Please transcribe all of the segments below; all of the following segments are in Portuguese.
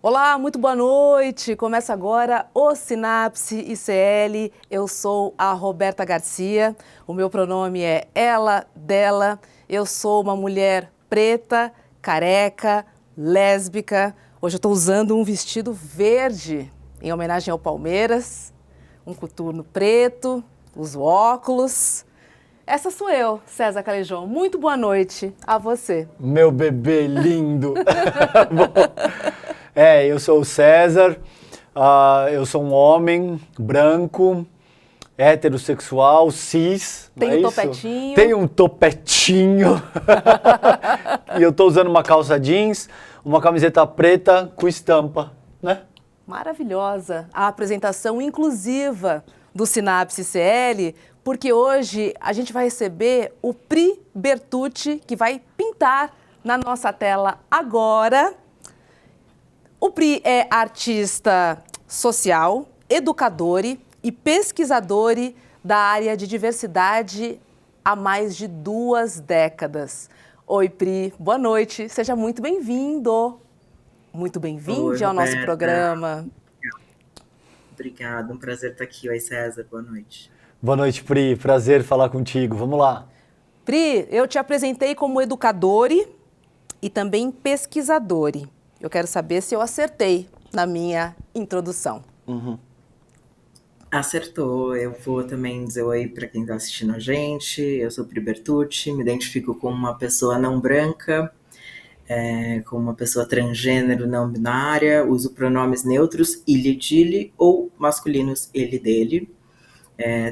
Olá, muito boa noite. Começa agora o Sinapse ICL. Eu sou a Roberta Garcia. O meu pronome é ela, dela. Eu sou uma mulher preta, careca, lésbica. Hoje eu estou usando um vestido verde em homenagem ao Palmeiras, um coturno preto, uso óculos. Essa sou eu, César Calejão. Muito boa noite a você. Meu bebê lindo. Bom, eu sou o César, eu sou um homem branco, heterossexual, cis, não Tem é o isso? topetinho. Tenho um topetinho. E eu tô usando uma calça jeans, uma camiseta preta com estampa, né? Maravilhosa a apresentação inclusiva do Sinapse CL, porque hoje a gente vai receber o Pri Bertucci, que vai pintar na nossa tela agora. O Pri é artista social, educador e pesquisador da área de diversidade há mais de 2 décadas. Oi, Pri, boa noite, seja muito bem-vindo. Muito Oi, bem-vindo ao nosso Roberta. programa. Obrigada, um prazer estar aqui. Oi, César, boa noite. Boa noite, Pri. Prazer falar contigo. Vamos lá. Pri, eu te apresentei como educador e também pesquisador. Eu quero saber se eu acertei na minha introdução. Acertou, eu vou também dizer oi para quem está assistindo a gente. Eu sou Pri Bertucci, me identifico como uma pessoa não branca, como uma pessoa transgênero não binária, uso pronomes neutros, ele, dele, ou masculinos, ele, dele.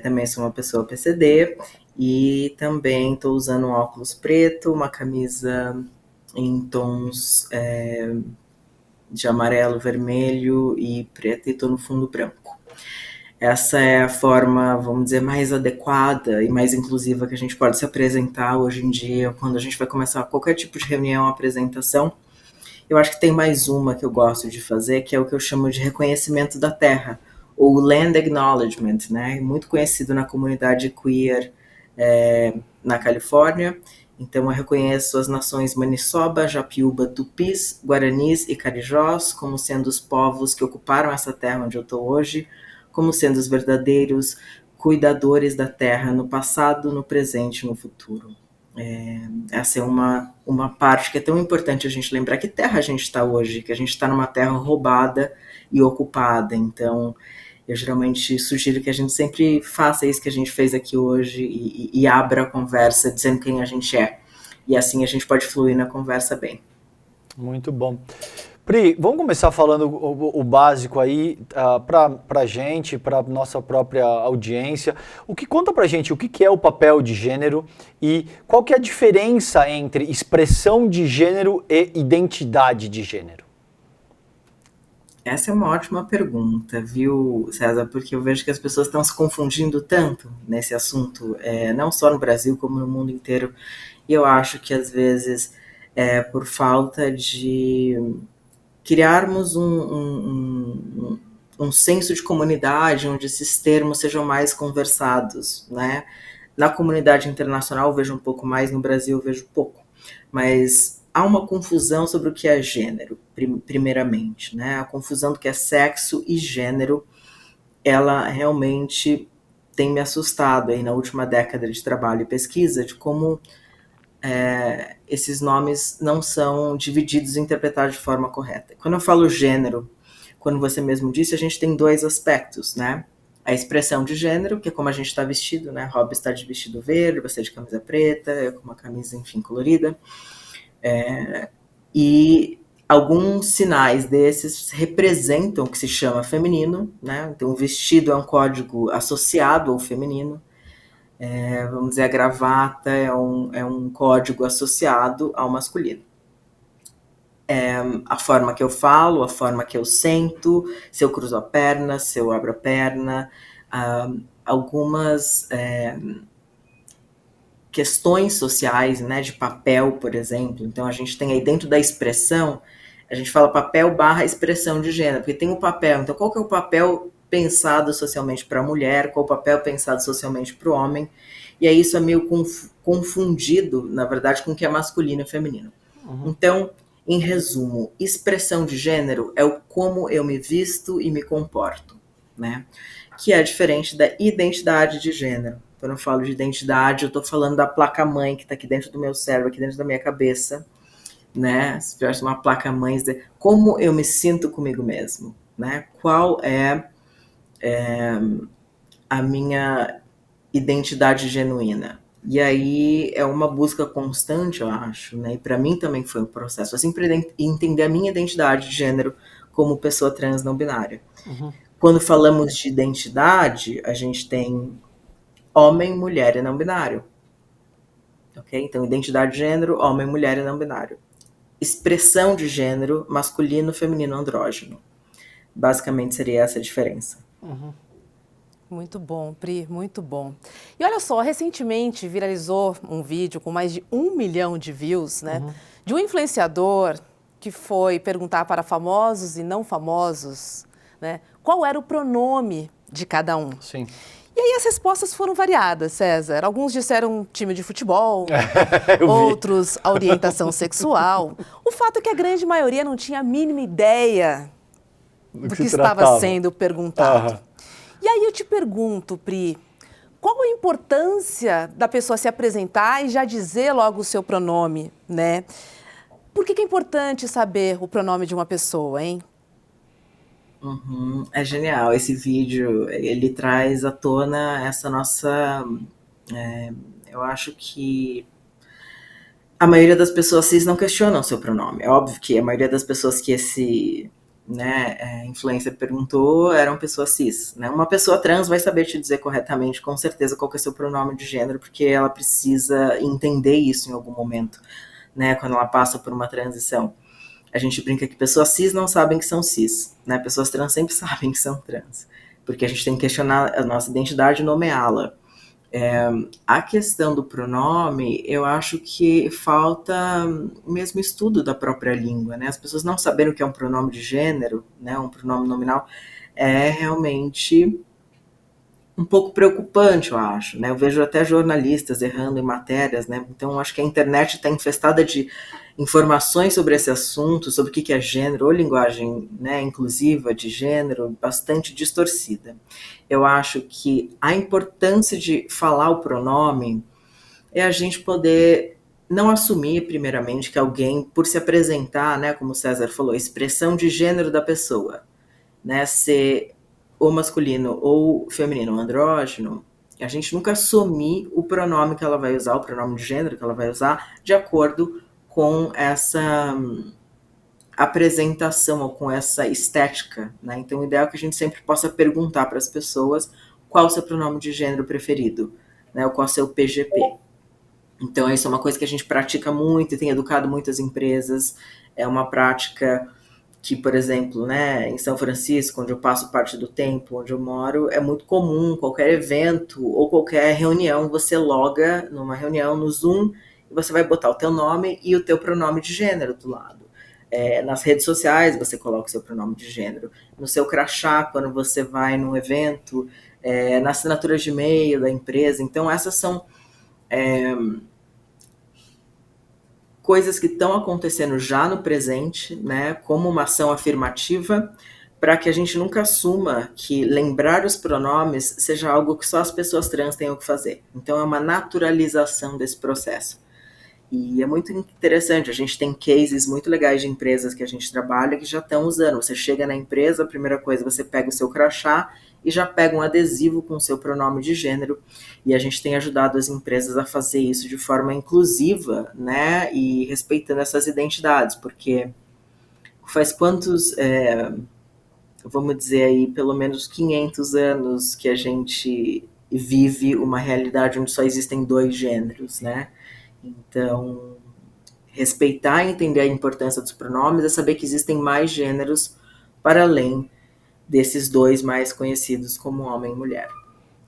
Também sou uma pessoa PCD e também estou usando um óculos preto, uma camisa em tons de amarelo, vermelho e preto, e estou no fundo branco. Essa é a forma, vamos dizer, mais adequada e mais inclusiva que a gente pode se apresentar hoje em dia, quando a gente vai começar qualquer tipo de reunião, apresentação. Eu acho que tem mais uma que eu gosto de fazer, que é o que eu chamo de reconhecimento da terra, ou Land Acknowledgement, né? Muito conhecido na comunidade queer na Califórnia. Então eu reconheço as nações Maniçoba, Japiúba, Tupis, Guaranis e Carijós como sendo os povos que ocuparam essa terra onde eu estou hoje, como sendo os verdadeiros cuidadores da terra no passado, no presente e no futuro. Essa é uma parte que é tão importante a gente lembrar que terra a gente está hoje, que a gente está numa terra roubada e ocupada. Então, eu geralmente sugiro que a gente sempre faça isso que a gente fez aqui hoje e abra a conversa dizendo quem a gente é. E assim a gente pode fluir na conversa bem. Muito bom. Pri, vamos começar falando o básico aí para a gente, para nossa própria audiência. Conta para a gente o que é o papel de gênero e qual que é a diferença entre expressão de gênero e identidade de gênero? Essa é uma ótima pergunta, viu, César? Porque eu vejo que as pessoas estão se confundindo tanto nesse assunto, não só no Brasil, como no mundo inteiro. E eu acho que, às vezes, por falta de criarmos um senso de comunidade, onde esses termos sejam mais conversados, né? Na comunidade internacional eu vejo um pouco mais, no Brasil eu vejo pouco. Mas há uma confusão sobre o que é gênero, primeiramente, né? A confusão do que é sexo e gênero, ela realmente tem me assustado aí na última década de trabalho e pesquisa, de como esses nomes não são divididos e interpretados de forma correta. Quando eu falo gênero, quando você mesmo disse, a gente tem 2 aspectos, né? A expressão de gênero, que é como a gente está vestido, né? Rob está de vestido verde, você de camisa preta, eu com uma camisa, enfim, colorida. E alguns sinais desses representam o que se chama feminino, né? Então, o vestido é um código associado ao feminino. Vamos dizer, a gravata é um código associado ao masculino. A forma que eu falo, a forma que eu sento, se eu cruzo a perna, se eu abro a perna, algumas questões sociais, né, de papel, por exemplo. Então, a gente tem aí dentro da expressão, a gente fala papel / expressão de gênero, porque tem o papel. Então, qual que é o papel pensado socialmente para a mulher, qual o papel pensado socialmente para o homem? E aí isso é meio confundido, na verdade, com o que é masculino e feminino. Então, Em resumo, expressão de gênero é o como eu me visto e me comporto, né? Que é diferente da identidade de gênero. Quando eu falo de identidade, eu estou falando da placa-mãe que está aqui dentro do meu cérebro, aqui dentro da minha cabeça, né? Se tivesse uma placa-mãe, como eu me sinto comigo mesmo, né? Qual é a minha identidade genuína? E aí é uma busca constante, eu acho, né? E para mim também foi um processo. Eu sempre entender a minha identidade de gênero como pessoa trans não binária. Quando falamos de identidade, a gente tem homem, mulher e não binário. Ok? Então, identidade de gênero, homem, mulher e não binário. Expressão de gênero, masculino, feminino, andrógeno. Basicamente seria essa a diferença. Muito bom, Pri, muito bom. E olha só, recentemente viralizou um vídeo com mais de 1 milhão de views, né? De um influenciador que foi perguntar para famosos e não famosos, né? Qual era o pronome de cada um. Sim. E aí as respostas foram variadas, César. Alguns disseram time de futebol, outros a orientação sexual. O fato é que a grande maioria não tinha a mínima ideia do que estava sendo perguntado. E aí eu te pergunto, Pri, qual a importância da pessoa se apresentar e já dizer logo o seu pronome, né? Por que é importante saber o pronome de uma pessoa, hein? É genial. Esse vídeo, ele traz à tona essa nossa... eu acho que a maioria das pessoas cis não questionam seu pronome. É óbvio que a maioria das pessoas que esse influencer perguntou eram pessoas cis, né? Uma pessoa trans vai saber te dizer corretamente, com certeza, qual que é seu pronome de gênero, porque ela precisa entender isso em algum momento, né? Quando ela passa por uma transição. A gente brinca que pessoas cis não sabem que são cis, né? Pessoas trans sempre sabem que são trans, porque a gente tem que questionar a nossa identidade e nomeá-la. A questão do pronome, eu acho que falta mesmo estudo da própria língua, né? As pessoas não saberem o que é um pronome de gênero, né? Um pronome nominal, é realmente um pouco preocupante, eu acho, né? Eu vejo até jornalistas errando em matérias, né? Então, acho que a internet está infestada de informações sobre esse assunto, sobre o que é gênero, ou linguagem, né, inclusiva de gênero, bastante distorcida. Eu acho que a importância de falar o pronome é a gente poder não assumir, primeiramente, que alguém, por se apresentar, né, como o César falou, expressão de gênero da pessoa, né, ser ou masculino ou feminino ou andrógeno, a gente nunca assumir o pronome que ela vai usar, o pronome de gênero que ela vai usar, de acordo com essa apresentação ou com essa estética, né? Então, o ideal é que a gente sempre possa perguntar para as pessoas qual o seu pronome de gênero preferido, né? Ou qual o seu PGP. Então, isso é uma coisa que a gente pratica muito e tem educado muitas empresas. É uma prática que, por exemplo, né, em São Francisco, onde eu passo parte do tempo, onde eu moro, é muito comum, qualquer evento ou qualquer reunião, você loga numa reunião no Zoom e você vai botar o teu nome e o teu pronome de gênero do lado. Nas redes sociais você coloca o seu pronome de gênero. No seu crachá, quando você vai num evento, na assinatura de e-mail da empresa. Então, essas são coisas que estão acontecendo já no presente, né, como uma ação afirmativa, para que a gente nunca assuma que lembrar os pronomes seja algo que só as pessoas trans tenham que fazer. Então, é uma naturalização desse processo. E é muito interessante, a gente tem cases muito legais de empresas que a gente trabalha que já estão usando. Você chega na empresa, a primeira coisa, você pega o seu crachá e já pega um adesivo com o seu pronome de gênero. E a gente tem ajudado as empresas a fazer isso de forma inclusiva, né? E respeitando essas identidades, porque faz quantos, vamos dizer aí, pelo menos 500 anos que a gente vive uma realidade onde só existem 2 gêneros, né? Então, respeitar e entender a importância dos pronomes é saber que existem mais gêneros para além desses 2 mais conhecidos como homem e mulher.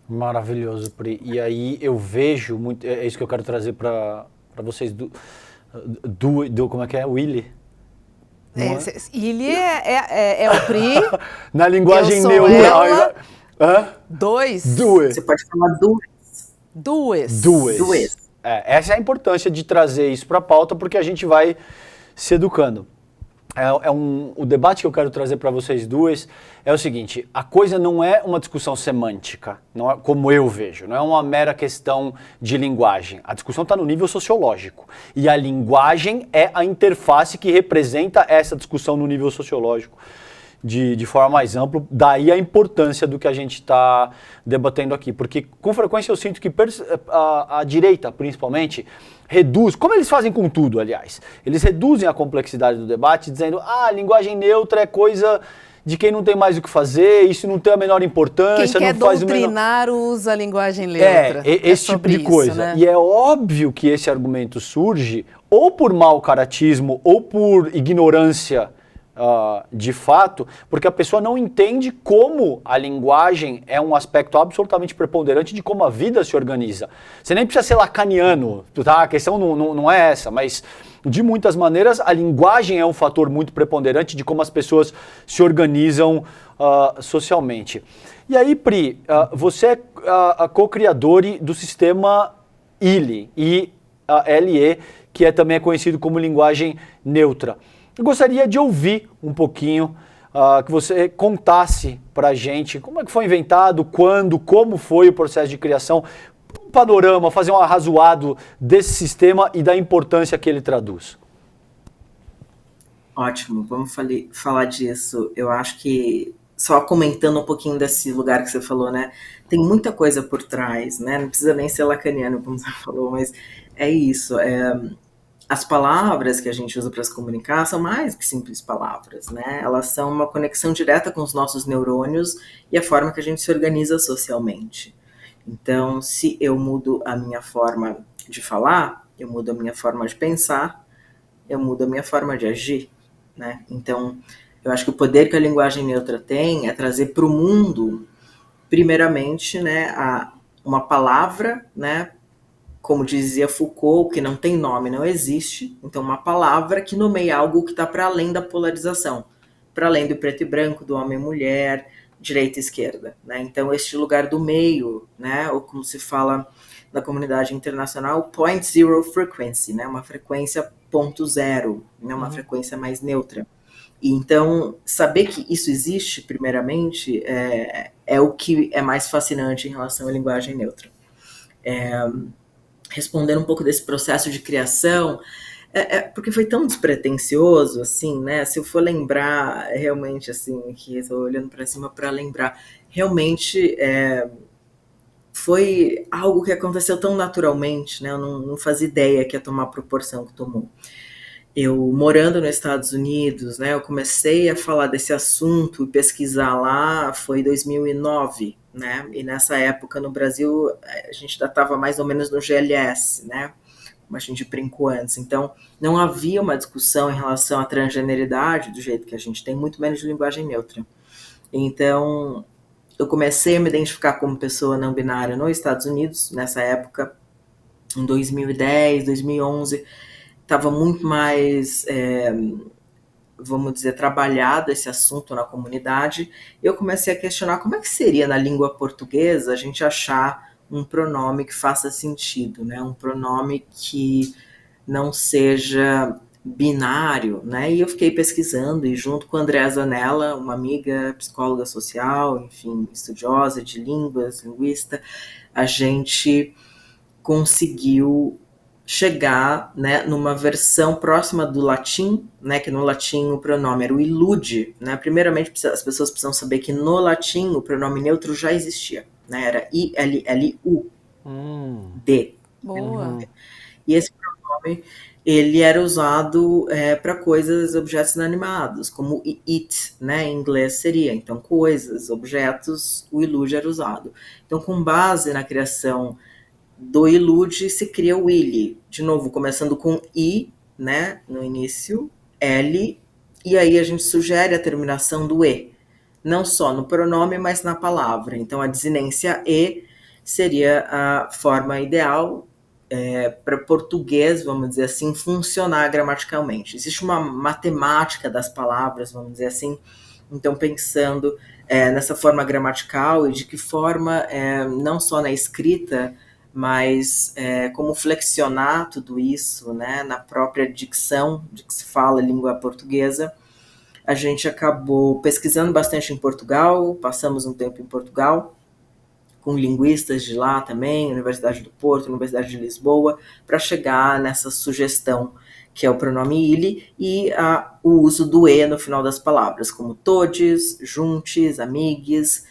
Maravilhoso, Pri. E aí eu vejo muito, é isso que eu quero trazer para vocês do como é que é? Willy? Willy é o Pri. Na linguagem neutra. Duas. Você pode falar duas. Essa é a importância de trazer isso para a pauta, porque a gente vai se educando. O debate que eu quero trazer para vocês duas é o seguinte: a coisa não é uma discussão semântica, não é, como eu vejo, não é uma mera questão de linguagem. A discussão está no nível sociológico. E a linguagem é a interface que representa essa discussão no nível sociológico de forma mais ampla. Daí a importância do que a gente está debatendo aqui. Porque com frequência eu sinto que a direita, principalmente, reduz, como eles fazem com tudo, aliás, eles reduzem a complexidade do debate dizendo, a linguagem neutra é coisa de quem não tem mais o que fazer, isso não tem a menor importância. Quem quer não faz doutrinar o menor... usa a linguagem neutra. Esse tipo de coisa. Né? E é óbvio que esse argumento surge ou por mau caratismo ou por ignorância de fato, porque a pessoa não entende como a linguagem é um aspecto absolutamente preponderante de como a vida se organiza. Você nem precisa ser lacaniano, tá? A questão não é essa, mas de muitas maneiras a linguagem é um fator muito preponderante de como as pessoas se organizam socialmente. E aí, Pri, você é a co-criadora do sistema ILE, I-L-E, que também é conhecido como linguagem neutra. Eu gostaria de ouvir um pouquinho, que você contasse para a gente como é que foi inventado, quando, como foi o processo de criação, um panorama, fazer um arrazoado desse sistema e da importância que ele traduz. Ótimo, vamos falar disso. Eu acho que, só comentando um pouquinho desse lugar que você falou, né? Tem muita coisa por trás, né? Não precisa nem ser lacaniano, como você falou, mas é isso. As palavras que a gente usa para se comunicar são mais que simples palavras, né? Elas são uma conexão direta com os nossos neurônios e a forma que a gente se organiza socialmente. Então, se eu mudo a minha forma de falar, eu mudo a minha forma de pensar, eu mudo a minha forma de agir, né? Então, eu acho que o poder que a linguagem neutra tem é trazer para o mundo, primeiramente, né, uma palavra, né? Como dizia Foucault, que não tem nome, não existe. Então, uma palavra que nomeia algo que está para além da polarização, para além do preto e branco, do homem e mulher, direita e esquerda. Né? Então, este lugar do meio, né? Ou como se fala na comunidade internacional, point zero frequency, né? Uma frequência ponto zero, né? Uma frequência mais neutra. E então, saber que isso existe, primeiramente, é o que é mais fascinante em relação à linguagem neutra. Respondendo um pouco desse processo de criação, porque foi tão despretensioso, assim, né? Se eu for lembrar, realmente, assim, que estou olhando para cima para lembrar, realmente foi algo que aconteceu tão naturalmente, né? Eu não fazia ideia que ia tomar a proporção que tomou. Eu, morando nos Estados Unidos, né, eu comecei a falar desse assunto e pesquisar lá, foi em 2009, né, e nessa época no Brasil a gente ainda estava mais ou menos no GLS, né, como a gente brincou antes, então não havia uma discussão em relação à transgeneridade do jeito que a gente tem, muito menos de linguagem neutra. Então eu comecei a me identificar como pessoa não binária nos Estados Unidos, nessa época, em 2010, 2011, estava muito mais, vamos dizer, trabalhado esse assunto na comunidade. Eu comecei a questionar como é que seria na língua portuguesa a gente achar um pronome que faça sentido, né? Um pronome que não seja binário, né? E eu fiquei pesquisando e junto com a Andréa Zanella, uma amiga psicóloga social, enfim, estudiosa de línguas, linguista, a gente conseguiu chegar, né, numa versão próxima do latim, né, que no latim o pronome era o ilude, né, primeiramente as pessoas precisam saber que no latim o pronome neutro já existia, né, era I-L-L-U-D. Boa. E esse pronome, ele era usado para coisas, objetos inanimados, como it, né, em inglês seria, então coisas, objetos, o ilude era usado. Então, com base na criação do ilude se cria o ile, de novo, começando com I, né, no início, L, e aí a gente sugere a terminação do E, não só no pronome, mas na palavra. Então, a desinência E seria a forma ideal para português, vamos dizer assim, funcionar gramaticalmente. Existe uma matemática das palavras, vamos dizer assim, então pensando nessa forma gramatical e de que forma, não só na escrita, mas como flexionar tudo isso, né, na própria dicção de que se fala língua portuguesa. A gente acabou pesquisando bastante em Portugal, passamos um tempo em Portugal, com linguistas de lá também, Universidade do Porto, Universidade de Lisboa, para chegar nessa sugestão que é o pronome ele e o uso do e no final das palavras, como todes, juntes, amigues,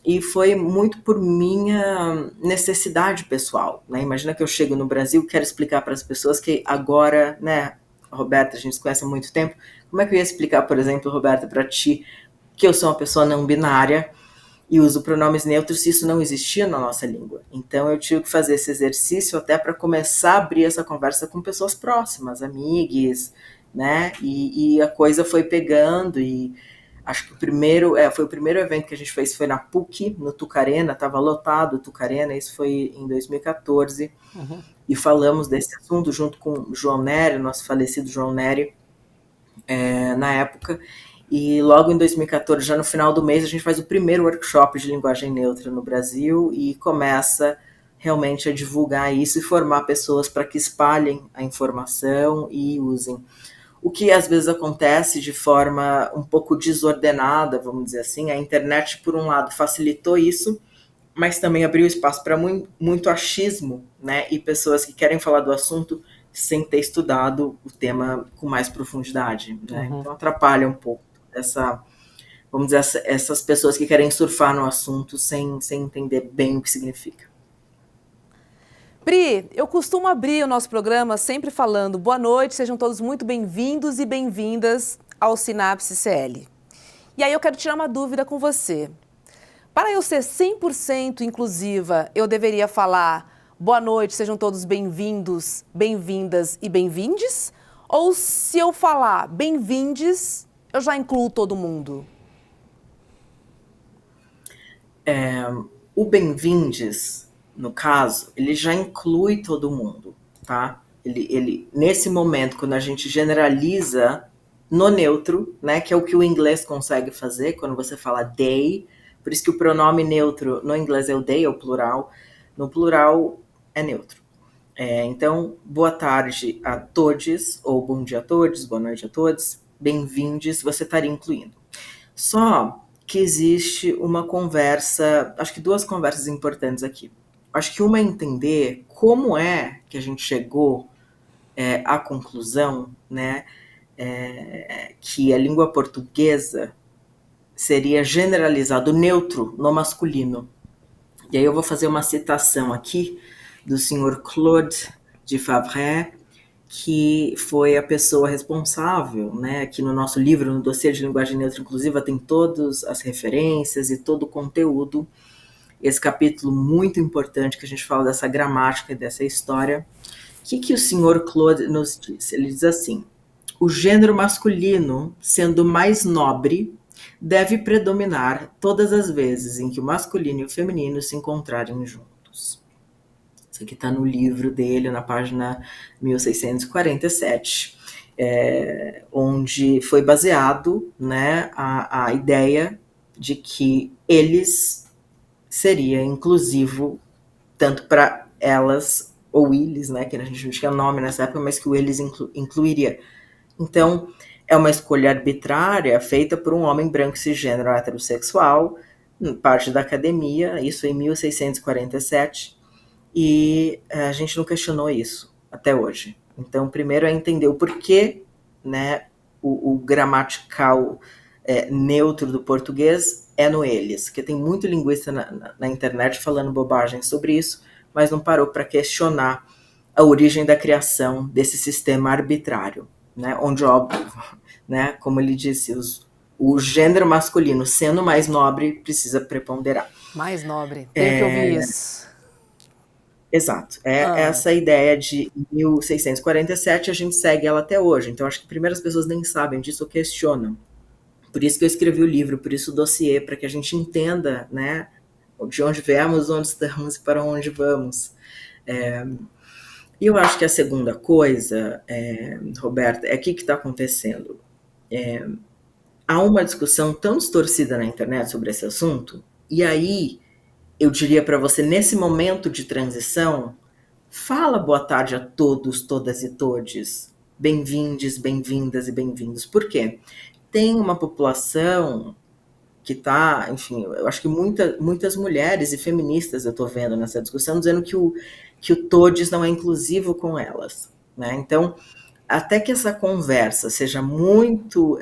e foi muito por minha necessidade pessoal, né? Imagina que eu chego no Brasil, quero explicar para as pessoas que agora, né, Roberta, a gente se conhece há muito tempo, como é que eu ia explicar, por exemplo, Roberta, para ti, que eu sou uma pessoa não binária e uso pronomes neutros se isso não existia na nossa língua. Então eu tive que fazer esse exercício até para começar a abrir essa conversa com pessoas próximas, amigues, né? E a coisa foi pegando e acho que foi o primeiro evento que a gente fez foi na PUC, no Tucarena, estava lotado o Tucarena, isso foi em 2014, e falamos desse assunto junto com o João Nery, nosso falecido João Nery, na época, e logo em 2014, já no final do mês, a gente faz o primeiro workshop de linguagem neutra no Brasil e começa realmente a divulgar isso e formar pessoas para que espalhem a informação e usem. O que às vezes acontece de forma um pouco desordenada, vamos dizer assim, a internet, por um lado, facilitou isso, mas também abriu espaço para muito achismo, né? E pessoas que querem falar do assunto sem ter estudado o tema com mais profundidade, né? Então atrapalha um pouco vamos dizer, essas pessoas que querem surfar no assunto sem entender bem o que significa. Pri, eu costumo abrir o nosso programa sempre falando boa noite, sejam todos muito bem-vindos e bem-vindas ao Sinapse CL. E aí eu quero tirar uma dúvida com você. Para eu ser 100% inclusiva, eu deveria falar boa noite, sejam todos bem-vindos, bem-vindas e bem-vindes? Ou se eu falar bem-vindes, eu já incluo todo mundo? O bem-vindes, no caso, ele já inclui todo mundo, tá? Ele, nesse momento, quando a gente generaliza no neutro, né, que é o que o inglês consegue fazer, quando você fala they, por isso que o pronome neutro no inglês é o they, é o plural, no plural é neutro. Então, boa tarde a todos, ou bom dia a todos, boa noite a todos, bem-vindos, você estaria incluindo. Só que existe uma conversa, acho que duas conversas importantes aqui. Acho que uma é entender como é que a gente chegou à conclusão, né, que a língua portuguesa seria generalizado neutro no masculino. E aí eu vou fazer uma citação aqui do senhor Claude de Favre, que foi a pessoa responsável, né, aqui no nosso livro, no dossiê de linguagem neutra inclusiva, tem todas as referências e todo o conteúdo. Esse capítulo muito importante que a gente fala dessa gramática e dessa história. O que o senhor Claude nos diz? Ele diz assim: o gênero masculino, sendo mais nobre, deve predominar todas as vezes em que o masculino e o feminino se encontrarem juntos. Isso aqui está no livro dele, na página 1647, onde foi baseado, né, a ideia de que eles seria inclusivo tanto para elas ou eles, né, que a gente não tinha nome nessa época, mas que o eles incluiria. Então, é uma escolha arbitrária feita por um homem branco cisgênero heterossexual, parte da academia, isso em 1647, e a gente não questionou isso até hoje. Então, primeiro é entender o porquê, né, o gramatical neutro do português é no eles, porque tem muito linguista na internet falando bobagem sobre isso, mas não parou para questionar a origem da criação desse sistema arbitrário, né, onde, óbvio, né, como ele disse, o gênero masculino, sendo mais nobre, precisa preponderar. Mais nobre, tenho que ouvir isso. Exato. Essa ideia de 1647, a gente segue ela até hoje. Então, acho que primeiro as pessoas nem sabem disso ou questionam. Por isso que eu escrevi o livro, por isso o dossiê, para que a gente entenda, né, de onde viemos, onde estamos e para onde vamos. E eu acho que a segunda coisa, Roberta, é o que está acontecendo. Há uma discussão tão distorcida na internet sobre esse assunto, e aí eu diria para você, nesse momento de transição, fala boa tarde a todos, todas e todes. Bem-vindes, bem-vindas e bem-vindos. Por quê? Tem uma população que está, enfim, eu acho que muitas mulheres e feministas eu estou vendo nessa discussão dizendo que o todes não é inclusivo com elas, né? Então, até que essa conversa seja muito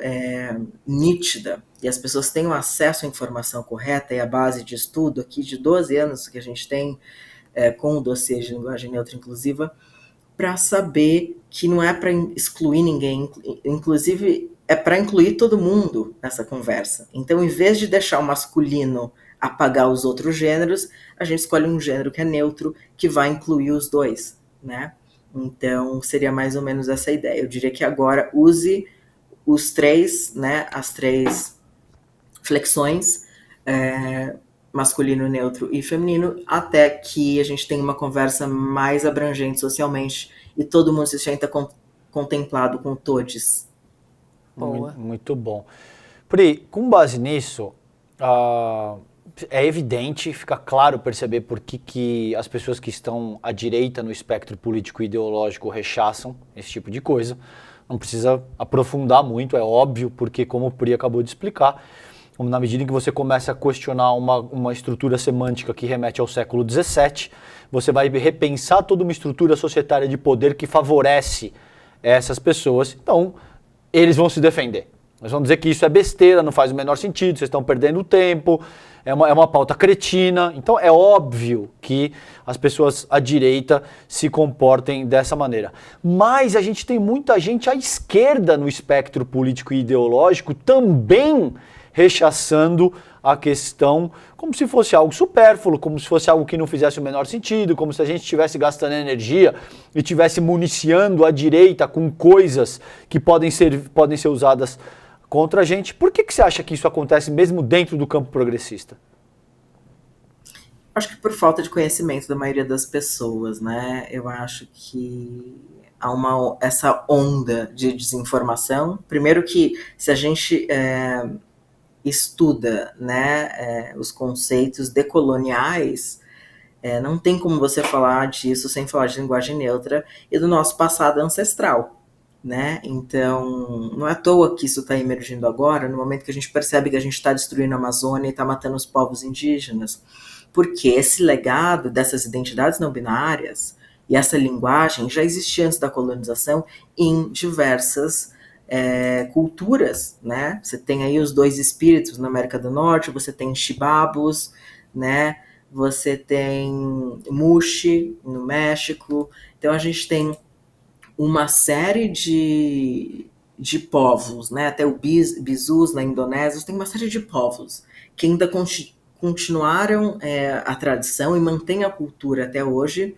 nítida e as pessoas tenham acesso à informação correta, e a base de estudo aqui de 12 anos que a gente tem com o dossiê de linguagem neutra inclusiva, para saber que não é para excluir ninguém, inclusive é para incluir todo mundo nessa conversa. Então, em vez de deixar o masculino apagar os outros gêneros, a gente escolhe um gênero que é neutro, que vai incluir os dois, né? Então, seria mais ou menos essa ideia. Eu diria que agora use os três, né, as três flexões, masculino, neutro e feminino, até que a gente tenha uma conversa mais abrangente socialmente e todo mundo se sinta contemplado com todes. Boa. Muito bom. Pri, com base nisso, é evidente, fica claro perceber por que as pessoas que estão à direita no espectro político e ideológico rechaçam esse tipo de coisa. Não precisa aprofundar muito, é óbvio, porque como o Pri acabou de explicar, na medida em que você começa a questionar uma estrutura semântica que remete ao século XVII, você vai repensar toda uma estrutura societária de poder que favorece essas pessoas. Então, eles vão se defender. Eles vão dizer que isso é besteira, não faz o menor sentido, vocês estão perdendo tempo, é uma pauta cretina. Então é óbvio que as pessoas à direita se comportem dessa maneira. Mas a gente tem muita gente à esquerda no espectro político e ideológico também rechaçando a questão como se fosse algo supérfluo, como se fosse algo que não fizesse o menor sentido, como se a gente estivesse gastando energia e estivesse municiando a direita com coisas que podem ser usadas contra a gente. Por que você acha que isso acontece mesmo dentro do campo progressista? Acho que por falta de conhecimento da maioria das pessoas, né? Eu acho que há essa onda de desinformação. Primeiro que se a gente estuda, né, os conceitos decoloniais, não tem como você falar disso sem falar de linguagem neutra e do nosso passado ancestral, né? Então, não é à toa que isso está emergindo agora, no momento que a gente percebe que a gente está destruindo a Amazônia e está matando os povos indígenas, porque esse legado dessas identidades não binárias e essa linguagem já existia antes da colonização em diversas culturas, né? Você tem aí os dois espíritos na América do Norte, você tem chibabos, né? Você tem muxi no México. Então a gente tem uma série de povos, né? Até o bizus na Indonésia, tem uma série de povos que ainda continuaram a tradição e mantêm a cultura até hoje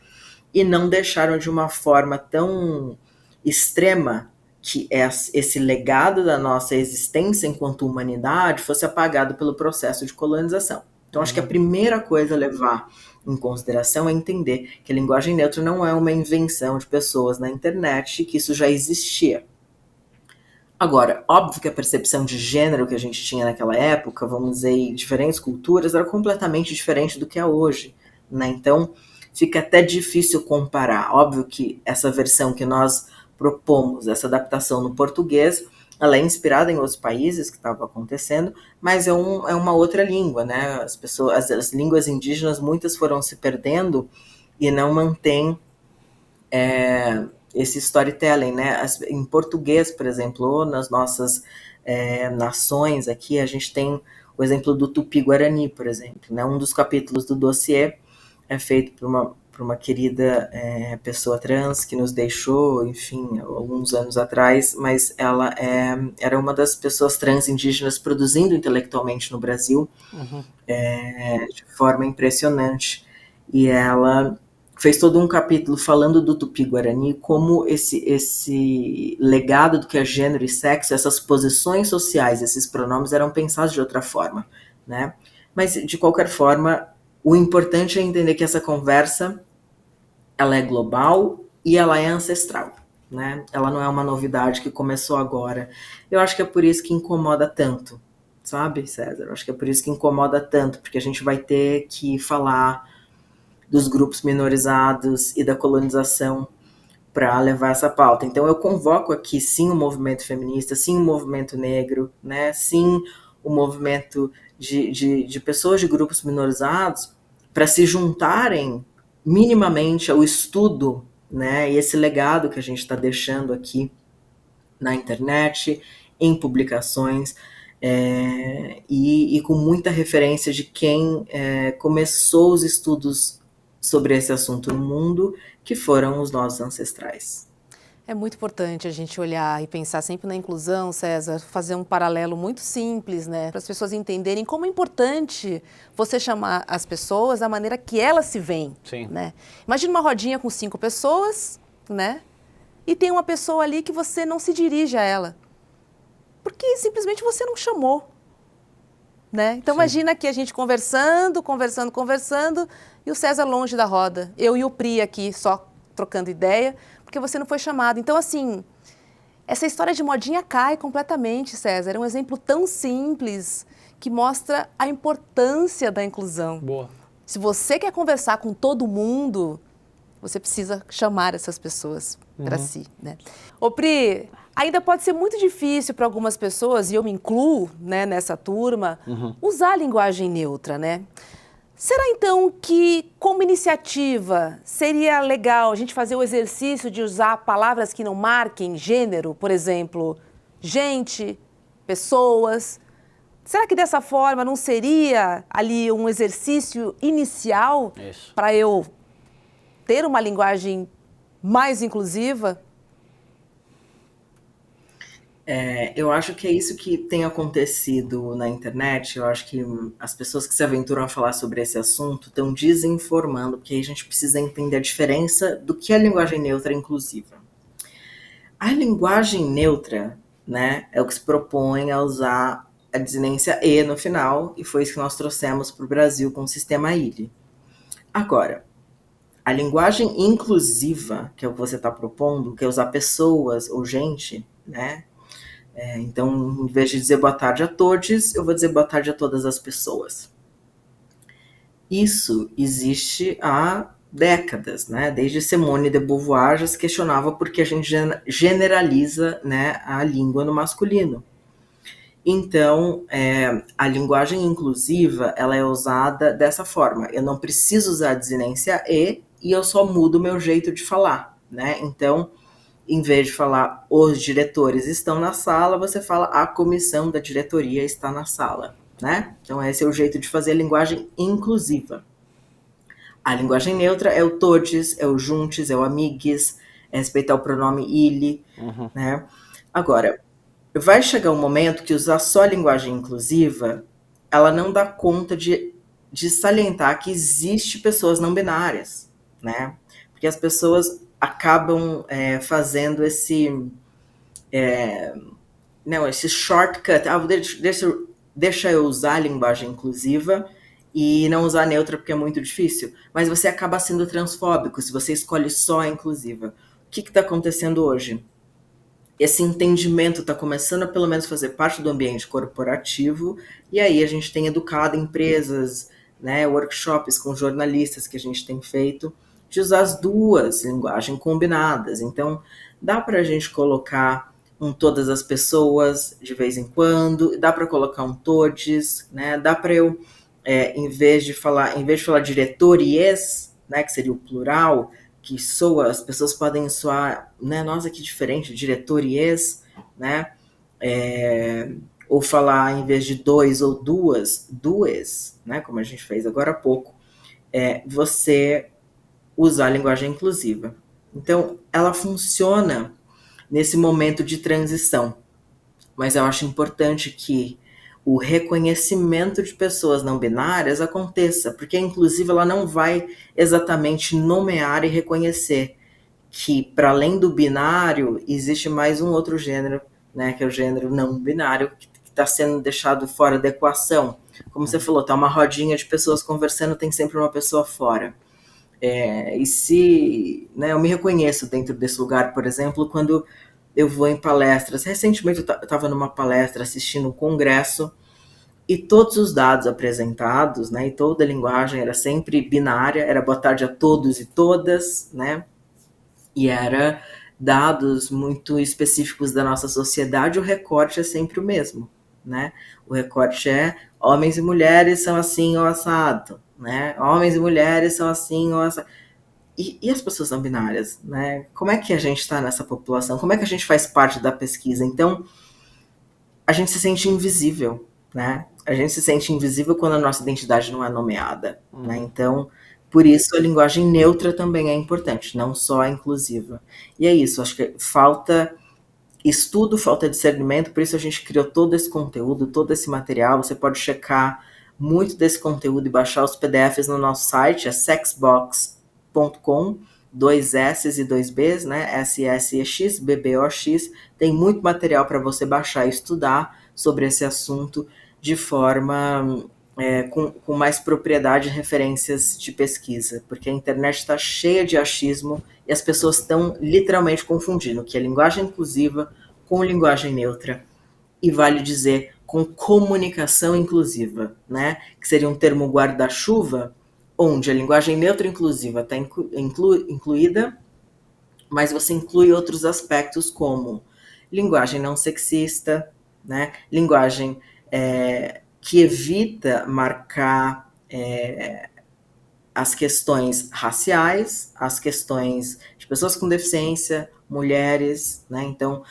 e não deixaram de uma forma tão extrema que esse legado da nossa existência enquanto humanidade fosse apagado pelo processo de colonização. Então, acho que a primeira coisa a levar em consideração é entender que a linguagem neutra não é uma invenção de pessoas na internet, que isso já existia. Agora, óbvio que a percepção de gênero que a gente tinha naquela época, vamos dizer, em diferentes culturas, era completamente diferente do que é hoje, né? Então, fica até difícil comparar. Óbvio que essa versão que nós propomos, essa adaptação no português, ela é inspirada em outros países que estavam acontecendo, mas é uma outra língua, né? As línguas indígenas, muitas foram se perdendo e não mantém esse storytelling, né? Em português, por exemplo, nas nossas nações aqui, a gente tem o exemplo do Tupi-Guarani, por exemplo, né? Um dos capítulos do dossiê é feito por uma querida pessoa trans que nos deixou, enfim, alguns anos atrás, mas ela era uma das pessoas trans indígenas produzindo intelectualmente no Brasil, de forma impressionante. E ela fez todo um capítulo falando do Tupi-Guarani, como esse legado do que é gênero e sexo, essas posições sociais, esses pronomes eram pensados de outra forma, né? Mas, de qualquer forma, o importante é entender que essa conversa, ela é global e ela é ancestral, né? Ela não é uma novidade que começou agora. Eu acho que é por isso que incomoda tanto, sabe, César? Acho que é por isso que incomoda tanto, porque a gente vai ter que falar dos grupos minorizados e da colonização para levar essa pauta. Então eu convoco aqui sim o movimento feminista, sim o movimento negro, né? Sim o movimento de pessoas de grupos minorizados para se juntarem minimamente ao estudo, né? E esse legado que a gente está deixando aqui na internet, em publicações, e com muita referência de quem começou os estudos sobre esse assunto no mundo, que foram os nossos ancestrais. É muito importante a gente olhar e pensar sempre na inclusão, César, fazer um paralelo muito simples, né? Para as pessoas entenderem como é importante você chamar as pessoas da maneira que elas se veem, Sim. né? Imagina uma rodinha com 5 pessoas, né? E tem uma pessoa ali que você não se dirige a ela, porque simplesmente você não chamou, né? Então imagina que a gente conversando, e o César longe da roda, eu e o Pri aqui só trocando ideia, porque você não foi chamado. Então, assim, essa história de modinha cai completamente, César. É um exemplo tão simples que mostra a importância da inclusão. Boa. Se você quer conversar com todo mundo, você precisa chamar essas pessoas para si, né? Ô, Pri, ainda pode ser muito difícil para algumas pessoas, e eu me incluo, né, nessa turma, usar a linguagem neutra, né? Será então que, como iniciativa, seria legal a gente fazer o exercício de usar palavras que não marquem gênero, por exemplo, gente, pessoas? Será que dessa forma não seria ali um exercício inicial para eu ter uma linguagem mais inclusiva? Eu acho que é isso que tem acontecido na internet. Eu acho que as pessoas que se aventuram a falar sobre esse assunto estão desinformando, porque aí a gente precisa entender a diferença do que é a linguagem neutra e inclusiva. A linguagem neutra, né, é o que se propõe a usar a desinência E no final, e foi isso que nós trouxemos para o Brasil com o sistema ILE. Agora, a linguagem inclusiva, que é o que você está propondo, que é usar pessoas ou gente, né? Então, em vez de dizer boa tarde a todos, eu vou dizer boa tarde a todas as pessoas. Isso existe há décadas, né? Desde Simone de Beauvoir já se questionava por que a gente generaliza, né, a língua no masculino. Então, a linguagem inclusiva, ela é usada dessa forma. Eu não preciso usar a desinência e eu só mudo o meu jeito de falar, né? Então, em vez de falar os diretores estão na sala, você fala a comissão da diretoria está na sala, né? Então esse é o jeito de fazer a linguagem inclusiva. A linguagem neutra é o todes, é o juntes, é o amigues, é respeitar o pronome ele, né? Agora, vai chegar um momento que usar só a linguagem inclusiva, ela não dá conta de salientar que existe pessoas não binárias, né? Porque as pessoas acabam fazendo esse shortcut. Deixa eu usar a linguagem inclusiva e não usar a neutra porque é muito difícil. Mas você acaba sendo transfóbico se você escolhe só a inclusiva. O que está acontecendo hoje? Esse entendimento está começando a pelo menos fazer parte do ambiente corporativo, e aí a gente tem educado empresas, né, workshops com jornalistas que a gente tem feito, de usar as duas linguagens combinadas. Então, dá para a gente colocar um todas as pessoas de vez em quando, dá para colocar um todes, né? Dá para eu, em vez de falar diretories, né, que seria o plural, que soa, as pessoas podem soar, né, nossa, que diferente, diretories, né? Ou falar, em vez de dois ou duas, né, como a gente fez agora há pouco, você usar a linguagem inclusiva. Então, ela funciona nesse momento de transição, mas eu acho importante que o reconhecimento de pessoas não binárias aconteça, porque a inclusiva ela não vai exatamente nomear e reconhecer que, para além do binário, existe mais um outro gênero, né, que é o gênero não binário, que está sendo deixado fora da equação. Como você falou, tá uma rodinha de pessoas conversando, tem sempre uma pessoa fora. E se, né, eu me reconheço dentro desse lugar, por exemplo, quando eu vou em palestras. Recentemente eu estava numa palestra assistindo um congresso e todos os dados apresentados, né, e toda a linguagem era sempre binária, era boa tarde a todos e todas, né, e era dados muito específicos da nossa sociedade, o recorte é sempre o mesmo, né, o recorte é homens e mulheres são assim ou assado, né, homens e mulheres são assim ou assado. E as pessoas não binárias, né, como é que a gente está nessa população, como é que a gente faz parte da pesquisa? Então, a gente se sente invisível, né? A gente se sente invisível quando a nossa identidade não é nomeada, né? Então, por isso a linguagem neutra também é importante, não só a inclusiva. E é isso, acho que falta estudo, falta discernimento, por isso a gente criou todo esse conteúdo, todo esse material. Você pode checar muito desse conteúdo e baixar os PDFs no nosso site, é sexbox.com, 2S e 2Bs, né? SSEX, BBOX. Tem muito material para você baixar e estudar sobre esse assunto de forma com mais propriedade e referências de pesquisa, porque a internet está cheia de achismo e as pessoas estão literalmente confundindo o que é linguagem inclusiva com linguagem neutra, e vale dizer, com comunicação inclusiva, né? Que seria um termo guarda-chuva, onde a linguagem neutra inclusiva está incluída, mas você inclui outros aspectos como linguagem não sexista, né? Linguagem que evita marcar as questões raciais, as questões de pessoas com deficiência, mulheres, né? Então,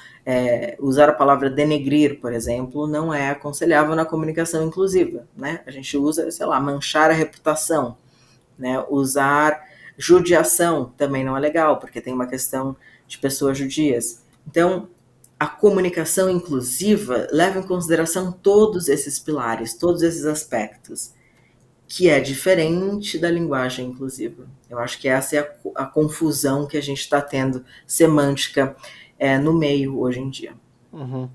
usar a palavra denegrir, por exemplo, não é aconselhável na comunicação inclusiva, né? A gente usa, sei lá, manchar a reputação, né? Usar judiação também não é legal, porque tem uma questão de pessoas judias. Então, a comunicação inclusiva leva em consideração todos esses pilares, todos esses aspectos, que é diferente da linguagem inclusiva. Eu acho que essa é a confusão que a gente está tendo semântica no meio hoje em dia. Uhum.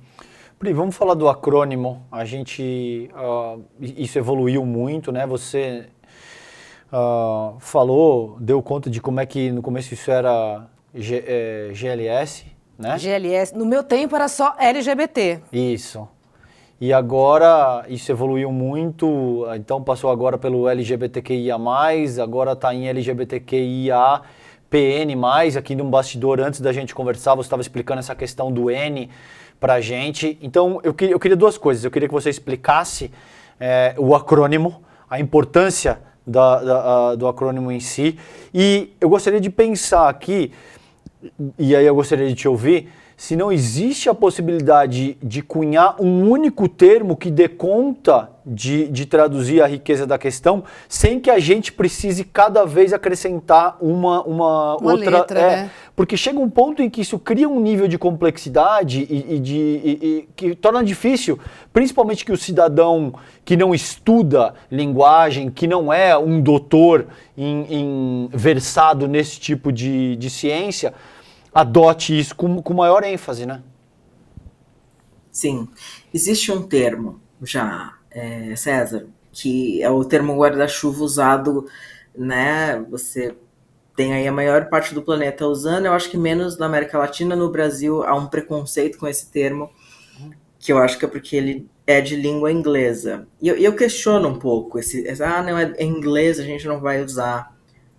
Pri, vamos falar do acrônimo. A gente, isso evoluiu muito, né? Você falou, deu conta de como é que no começo isso era GLS, né? GLS. No meu tempo era só LGBT. Isso. E agora isso evoluiu muito, então passou agora pelo LGBTQIA+, agora está em LGBTQIAPN+, aqui num bastidor, antes da gente conversar, você estava explicando essa questão do N pra gente. Então eu queria duas coisas, eu queria que você explicasse o acrônimo, a importância do acrônimo em si, e eu gostaria de pensar aqui, e aí eu gostaria de te ouvir, se não existe a possibilidade de cunhar um único termo que dê conta de traduzir a riqueza da questão, sem que a gente precise cada vez acrescentar uma outra letra, né? Porque chega um ponto em que isso cria um nível de complexidade e que torna difícil, principalmente que o cidadão que não estuda linguagem, que não é um doutor versado nesse tipo de ciência, adote isso com maior ênfase, né? Sim. Existe um termo já, César, que é o termo guarda-chuva usado, né? Você tem aí a maior parte do planeta usando, eu acho que menos na América Latina. No Brasil há um preconceito com esse termo, que eu acho que é porque ele é de língua inglesa. E eu questiono um pouco não, é inglês, a gente não vai usar.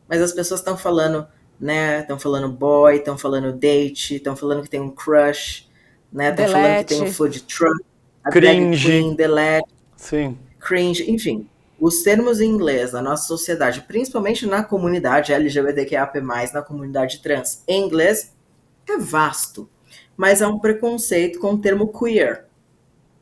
Mas as pessoas estão falando, né? Estão falando boy, estão falando date, estão falando que tem um crush, né? Estão falando que tem um food truck, a drag queen, delete, sim, cringe, enfim. Os termos em inglês na nossa sociedade, principalmente na comunidade LGBTQIAP+, na comunidade trans, em inglês é vasto, mas há um preconceito com o termo queer,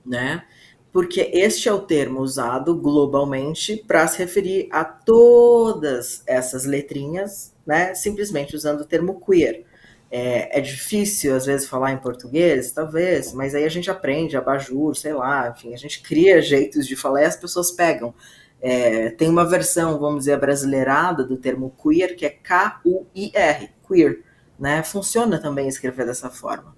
né? Porque este é o termo usado globalmente para se referir a todas essas letrinhas, né? Simplesmente usando o termo queer. É difícil, às vezes, falar em português, talvez, mas aí a gente aprende, abajur, sei lá, enfim, a gente cria jeitos de falar e as pessoas pegam. Tem uma versão, vamos dizer, brasileirada do termo queer, que é K-U-I-R, queer, né? Funciona também escrever dessa forma.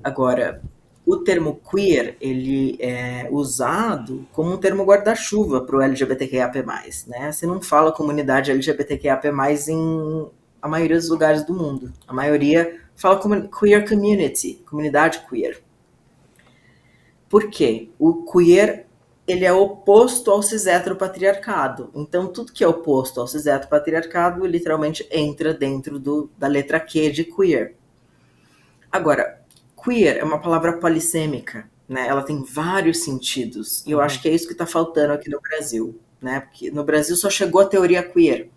Agora, o termo queer, ele é usado como um termo guarda-chuva para o LGBTQIAP+, né? Você não fala comunidade LGBTQIAP+, em a maioria dos lugares do mundo. A maioria fala queer community, comunidade queer. Por quê? O queer ele é oposto ao cis-heteropatriarcado. Então, tudo que é oposto ao cis-heteropatriarcado literalmente entra dentro da letra Q de queer. Agora, queer é uma palavra polissêmica, né? Ela tem vários sentidos. E eu acho que é isso que está faltando aqui no Brasil, né? Porque no Brasil só chegou a teoria queer.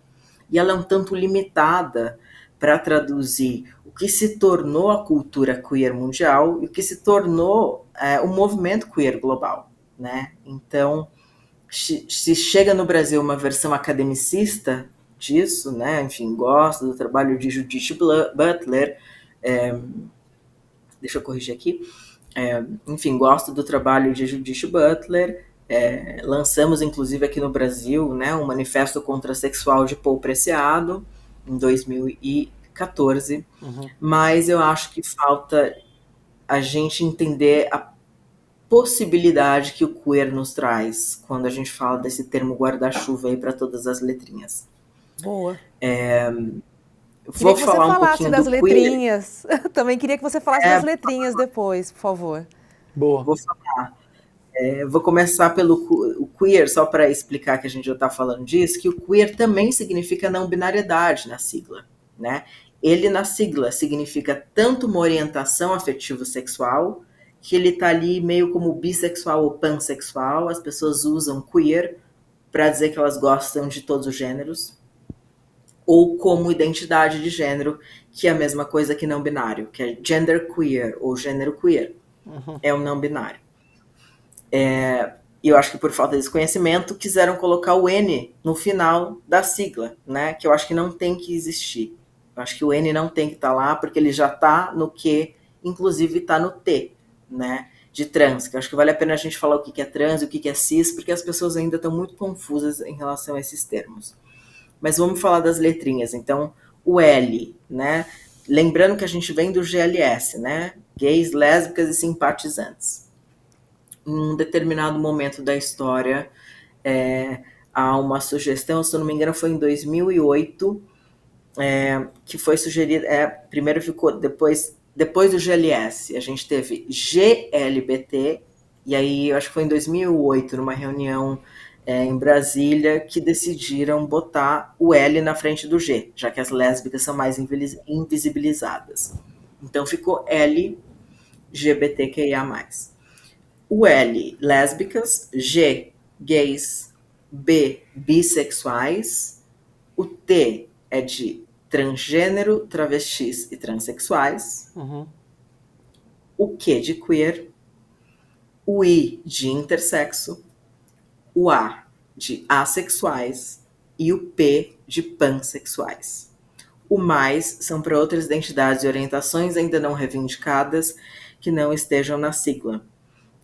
E ela é um tanto limitada para traduzir o que se tornou a cultura queer mundial e o que se tornou o movimento queer global, né? Então, se chega no Brasil uma versão academicista disso, né? Enfim, gosto do trabalho de Judith Butler, deixa eu corrigir aqui, enfim, gosto do trabalho de Judith Butler, lançamos inclusive aqui no Brasil, né, um manifesto contrasexual de Paul Preciado, em 2014, mas eu acho que falta a gente entender a possibilidade que o queer nos traz quando a gente fala desse termo guarda-chuva aí para todas as letrinhas. Boa. Vou que você falar um falasse pouquinho das do letrinhas. Também queria que você falasse das letrinhas depois, por favor. Boa. Vou falar. Vou começar pelo queer, só para explicar que a gente já está falando disso, que o queer também significa não binariedade na sigla, né? Ele na sigla significa tanto uma orientação afetivo-sexual, que ele está ali meio como bissexual ou pansexual, as pessoas usam queer para dizer que elas gostam de todos os gêneros, ou como identidade de gênero, que é a mesma coisa que não binário, que é gender queer ou gênero queer, é o não binário. E eu acho que por falta desse conhecimento quiseram colocar o N no final da sigla, né? Que eu acho que não tem que existir. Eu acho que o N não tem que estar lá porque ele já está no Q, inclusive está no T, né? De trans, que eu acho que vale a pena a gente falar o que é trans e o que é cis, porque as pessoas ainda estão muito confusas em relação a esses termos. Mas vamos falar das letrinhas. Então, o L, né? Lembrando que a gente vem do GLS, né? Gays, lésbicas e simpatizantes. Em um determinado momento da história, há uma sugestão, se eu não me engano foi em 2008, que foi sugerida, primeiro ficou, depois do GLS, a gente teve GLBT, e aí eu acho que foi em 2008, numa reunião em Brasília, que decidiram botar o L na frente do G, já que as lésbicas são mais invisibilizadas. Então ficou LGBTQIA+. O L, lésbicas, G, gays, B, bissexuais, o T é de transgênero, travestis e transexuais, o Q de queer, o I de intersexo, o A de assexuais e o P de pansexuais. O mais são para outras identidades e orientações ainda não reivindicadas que não estejam na sigla.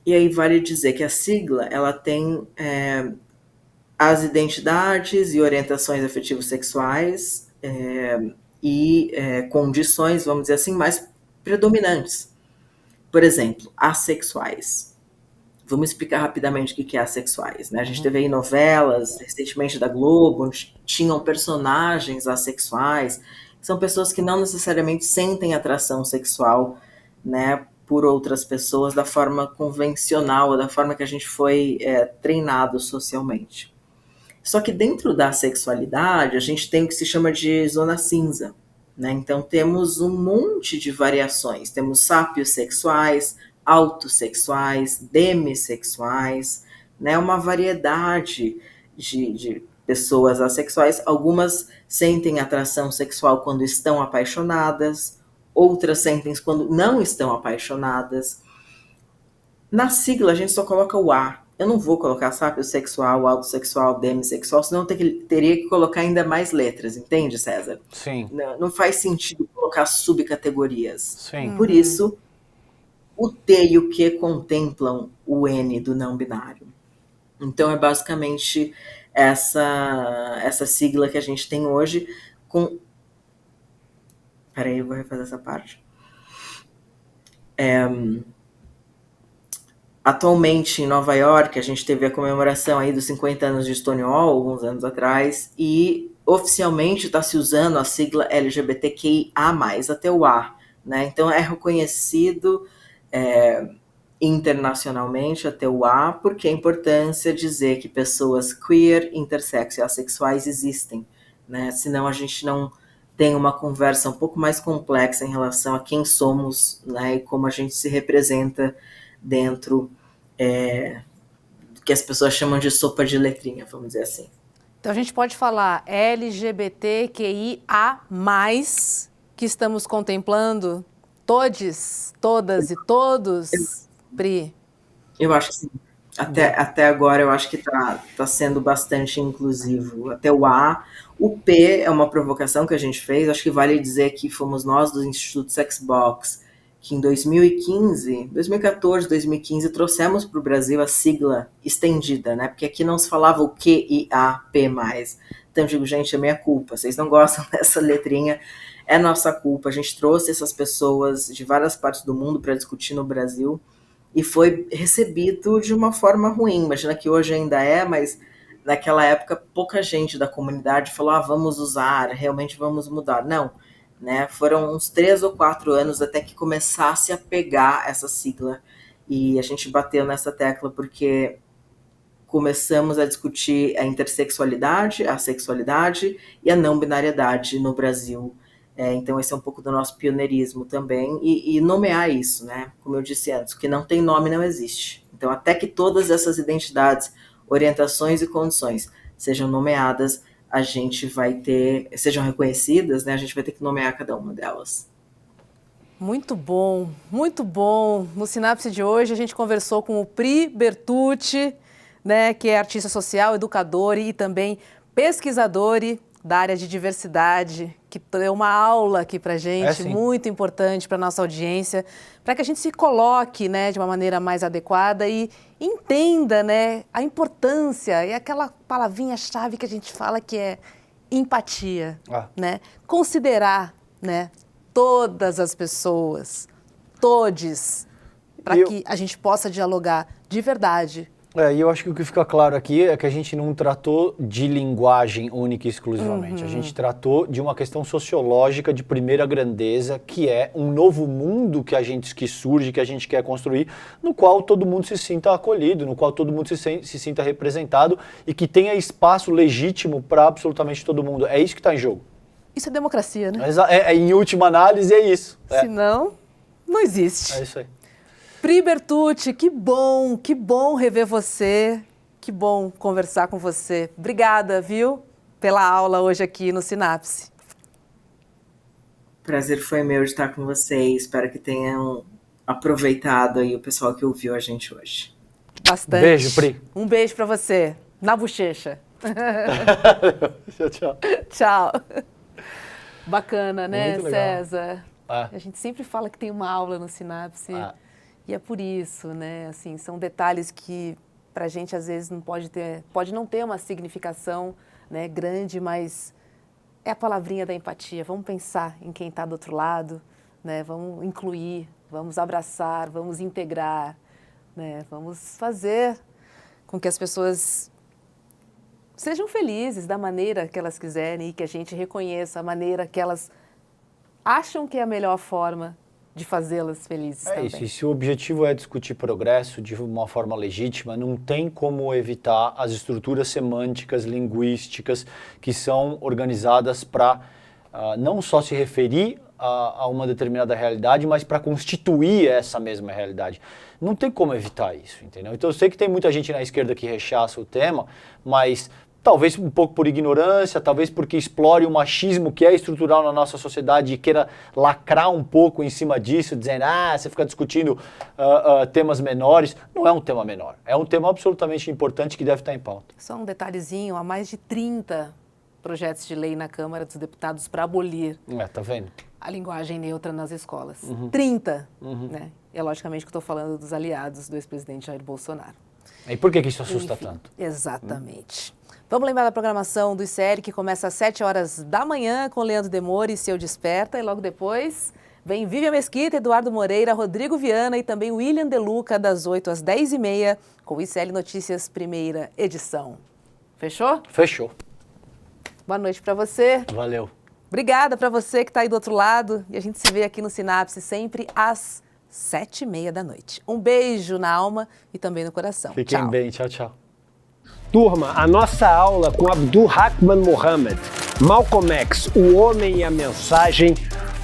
E aí vale dizer que a sigla ela tem as identidades e orientações afetivo-sexuais e condições, vamos dizer assim, mais predominantes. Por exemplo, assexuais. Vamos explicar rapidamente o que é assexuais, né? A gente teve aí novelas recentemente da Globo, onde tinham personagens assexuais, que são pessoas que não necessariamente sentem atração sexual, né, por outras pessoas da forma convencional, da forma que a gente foi treinado socialmente. Só que dentro da sexualidade, a gente tem o que se chama de zona cinza, né? Então temos um monte de variações. Temos sapiosexuais, autossexuais, demissexuais, né? Uma variedade de pessoas assexuais. Algumas sentem atração sexual quando estão apaixonadas, outras sentem quando não estão apaixonadas. Na sigla a gente só coloca o A. Eu não vou colocar sapiosexual, autossexual, demissexual, senão teria que colocar ainda mais letras, entende, César? Sim. Não faz sentido colocar subcategorias. Sim. Por isso, o T e o Q contemplam o N do não binário. Então é basicamente essa sigla que a gente tem hoje com... Peraí, eu vou refazer essa parte. Atualmente, em Nova York, a gente teve a comemoração aí dos 50 anos de Stonewall, alguns anos atrás, e oficialmente está se usando a sigla LGBTQIA+, até o A, né? Então é reconhecido internacionalmente até o A, porque a importância de dizer que pessoas queer, intersexo e assexuais existem, né? Senão a gente não tem uma conversa um pouco mais complexa em relação a quem somos, né? E como a gente se representa dentro do que as pessoas chamam de sopa de letrinha, vamos dizer assim. Então a gente pode falar LGBTQIA+, que estamos contemplando todes, todas e todos, Pri? Eu acho que sim. Até agora eu acho que tá sendo bastante inclusivo. Até o A. O P é uma provocação que a gente fez. Acho que vale dizer que fomos nós do Instituto Sexbox que em 2014, 2015, trouxemos para o Brasil a sigla estendida, né? Porque aqui não se falava o QIAP+. Então eu digo, gente, é minha culpa. Vocês não gostam dessa letrinha, é nossa culpa. A gente trouxe essas pessoas de várias partes do mundo para discutir no Brasil e foi recebido de uma forma ruim. Imagina que hoje ainda é, mas naquela época pouca gente da comunidade falou, vamos usar, realmente vamos mudar. Não, né? Foram uns 3 ou 4 anos até que começasse a pegar essa sigla. E a gente bateu nessa tecla porque começamos a discutir a intersexualidade, a sexualidade e a não binariedade no Brasil. Então esse é um pouco do nosso pioneirismo também, e nomear isso, né? Como eu disse antes, o que não tem nome não existe. Então até que todas essas identidades, orientações e condições sejam nomeadas, a gente vai ter, sejam reconhecidas, né? A gente vai ter que nomear cada uma delas. Muito bom, muito bom. No Sinapse de hoje a gente conversou com o Pri Bertucci, né, que é artista social, educador e também pesquisador da área de diversidade, que deu uma aula aqui pra gente, muito importante para nossa audiência, para que a gente se coloque, né, de uma maneira mais adequada e entenda, né, a importância e aquela palavrinha-chave que a gente fala que é empatia, né? Considerar, né, todas as pessoas, todes, para que a gente possa dialogar de verdade. E eu acho que o que fica claro aqui é que a gente não tratou de linguagem única e exclusivamente. A gente tratou de uma questão sociológica de primeira grandeza, que é um novo mundo que surge, que a gente quer construir, no qual todo mundo se sinta acolhido, no qual todo mundo se sinta representado e que tenha espaço legítimo para absolutamente todo mundo. É isso que está em jogo. Isso é democracia, né? Em última análise, é isso. Senão, não existe. É isso aí. Pri Bertucci, que bom rever você, que bom conversar com você. Obrigada, viu, pela aula hoje aqui no Sinapse. Prazer foi meu de estar com vocês, espero que tenham aproveitado aí o pessoal que ouviu a gente hoje. Bastante. Beijo, Pri. Um beijo pra você, na bochecha. Tchau. Tchau. Bacana, né, muito legal. César? A gente sempre fala que tem uma aula no Sinapse. E é por isso, né? Assim, são detalhes que para a gente às vezes pode não ter uma significação, né, grande, mas é a palavrinha da empatia. Vamos pensar em quem está do outro lado, né? Vamos incluir, vamos abraçar, vamos integrar, né? Vamos fazer com que as pessoas sejam felizes da maneira que elas quiserem e que a gente reconheça a maneira que elas acham que é a melhor forma de fazê-las felizes também. Isso, e se o objetivo é discutir progresso de uma forma legítima, não tem como evitar as estruturas semânticas, linguísticas, que são organizadas para não só se referir a uma determinada realidade, mas para constituir essa mesma realidade. Não tem como evitar isso, entendeu? Então eu sei que tem muita gente na esquerda que rechaça o tema, mas talvez um pouco por ignorância, talvez porque explore o machismo que é estrutural na nossa sociedade e queira lacrar um pouco em cima disso, dizendo, você fica discutindo temas menores. Não é um tema menor, é um tema absolutamente importante que deve estar em pauta. Só um detalhezinho, há mais de 30 projetos de lei na Câmara dos Deputados para abolir tá vendo? a linguagem neutra nas escolas. 30, né? É logicamente que estou falando dos aliados do ex-presidente Jair Bolsonaro. E por que isso assusta tanto? Exatamente. Vamos lembrar da programação do ICL, que começa às 7 horas da manhã com Leandro Demore e Seu Desperta. E logo depois vem Vivian Mesquita, Eduardo Moreira, Rodrigo Viana e também William De Luca, das 8 às 10h30, com o ICL Notícias, primeira edição. Fechou? Fechou. Boa noite para você. Valeu. Obrigada para você que está aí do outro lado. E a gente se vê aqui no Sinapse sempre às 7h30 da noite. Um beijo na alma e também no coração. Fiquem Tchau. bem. Tchau, tchau. Turma, a nossa aula com Abdul Rahman Mohammed, Malcolm X, o homem e a mensagem,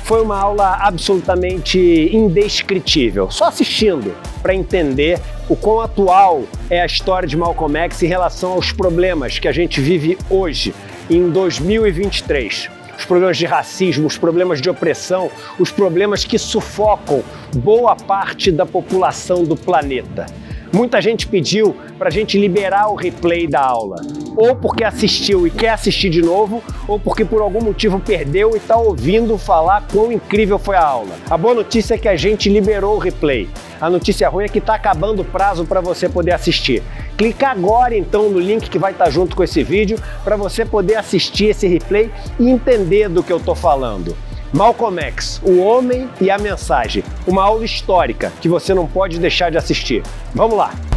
foi uma aula absolutamente indescritível. Só assistindo para entender o quão atual é a história de Malcolm X em relação aos problemas que a gente vive hoje, em 2023. Os problemas de racismo, os problemas de opressão, os problemas que sufocam boa parte da população do planeta. Muita gente pediu para a gente liberar o replay da aula, ou porque assistiu e quer assistir de novo, ou porque por algum motivo perdeu e está ouvindo falar quão incrível foi a aula. A boa notícia é que a gente liberou o replay. A notícia ruim é que está acabando o prazo para você poder assistir. Clica agora então no link que vai estar junto com esse vídeo para você poder assistir esse replay e entender do que eu estou falando. Malcolm X, o homem e a mensagem. Uma aula histórica que você não pode deixar de assistir. Vamos lá!